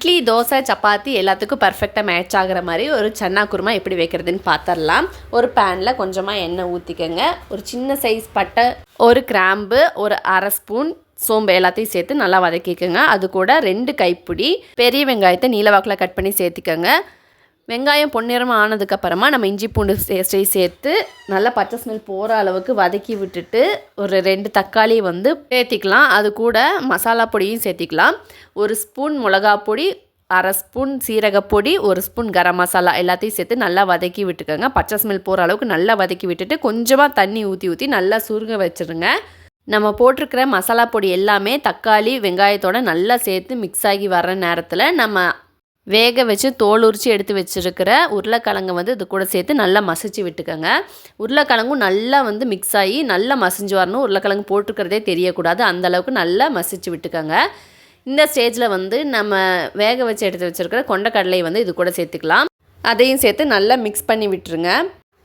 இட்லி, தோசை, சப்பாத்தி எல்லாத்துக்கும் பர்ஃபெக்டாக மேட்ச் ஆகிற மாதிரி ஒரு சன்னா குருமா எப்படி வைக்கிறதுன்னு பார்த்துடலாம். ஒரு பேனில் கொஞ்சமாக எண்ணெய் ஊற்றிக்கங்க. ஒரு சின்ன சைஸ் பட்டை, ஒரு கிராம்பு, ஒரு அரை ஸ்பூன் சோம்பு எல்லாத்தையும் சேர்த்து நல்லா வதக்கிக்கோங்க. அது கூட 2 கைப்பிடி பெரிய வெங்காயத்தை நீலவாக்கில் கட் பண்ணி சேர்த்திக்கோங்க. வெங்காயம் பொன்னிறமாக ஆனதுக்கப்புறமா நம்ம இஞ்சி பூண்டு பேஸ்ட்டையும் சேர்த்து நல்லா பச்சை ஸ்மெல் போகிற அளவுக்கு வதக்கி விட்டுட்டு ஒரு 2 தக்காளி சேர்த்திக்கலாம். அது கூட மசாலா பொடியும் சேர்த்திக்கலாம். 1 ஸ்பூன் மிளகா பொடி, அரை ஸ்பூன் சீரகப்பொடி, 1 ஸ்பூன் கரம் மசாலா எல்லாத்தையும் சேர்த்து நல்லா வதக்கி விட்டுக்கோங்க. பச்சை ஸ்மெல் போகிற அளவுக்கு நல்லா வதக்கி விட்டுட்டு கொஞ்சமாக தண்ணி ஊற்றி நல்லா சுருங்க வச்சுருங்க. நம்ம போட்டிருக்கிற மசாலா பொடி எல்லாமே தக்காளி வெங்காயத்தோடு நல்லா சேர்த்து மிக்ஸ் ஆகி வர்ற நேரத்தில் நம்ம வேக வச்சு தோல் உரித்து எடுத்து வச்சுருக்கிற உருளைக்கிழங்கு இது கூட சேர்த்து நல்லா மசிச்சு விட்டுக்கோங்க. உருளைக்கிழங்கும் நல்லா மிக்ஸ் ஆகி நல்லா மசிஞ்சு வரணும். உருளைக்கிழங்கு போட்டிருக்கிறதே தெரியக்கூடாது, அந்தளவுக்கு நல்லா மசிச்சு விட்டுக்கோங்க. இந்த ஸ்டேஜில் நம்ம வேக வச்சு எடுத்து வச்சுருக்கிற கொண்டைக்கடலை இது கூட சேர்த்துக்கலாம். அதையும் சேர்த்து நல்லா மிக்ஸ் பண்ணி விட்டுருங்க.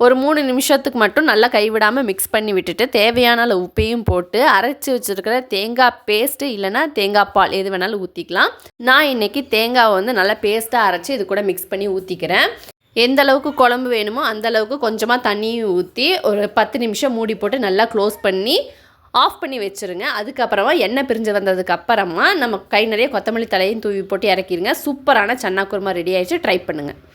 ஒரு 3 நிமிஷத்துக்கு மட்டும் நல்லா கைவிடாமல் மிக்ஸ் பண்ணி விட்டுட்டு தேவையான அளவு உப்பையும் போட்டு அரைச்சி வச்சுருக்கிற தேங்காய் பேஸ்ட்டு இல்லைனா தேங்காய் பால் எது வேணாலும் ஊற்றிக்கலாம். நான் இன்றைக்கி தேங்காவை நல்லா பேஸ்ட்டாக அரைச்சி இது கூட மிக்ஸ் பண்ணி ஊற்றிக்கிறேன். எந்த அளவுக்கு குழம்பு வேணுமோ அந்தளவுக்கு கொஞ்சமாக தண்ணியும் ஊற்றி ஒரு 10 நிமிஷம் மூடி போட்டு நல்லா க்ளோஸ் பண்ணி ஆஃப் பண்ணி வச்சுருங்க. அதுக்கப்புறமா எண்ணெய் பிரிஞ்சு வந்ததுக்கப்புறமா நம்ம கை நிறைய கொத்தமல்லி தலையும் தூவி போட்டு இறக்கிடுங்க. சூப்பரான சன்னா குருமா ரெடி ஆகிடுச்சு. ட்ரை பண்ணுங்கள்.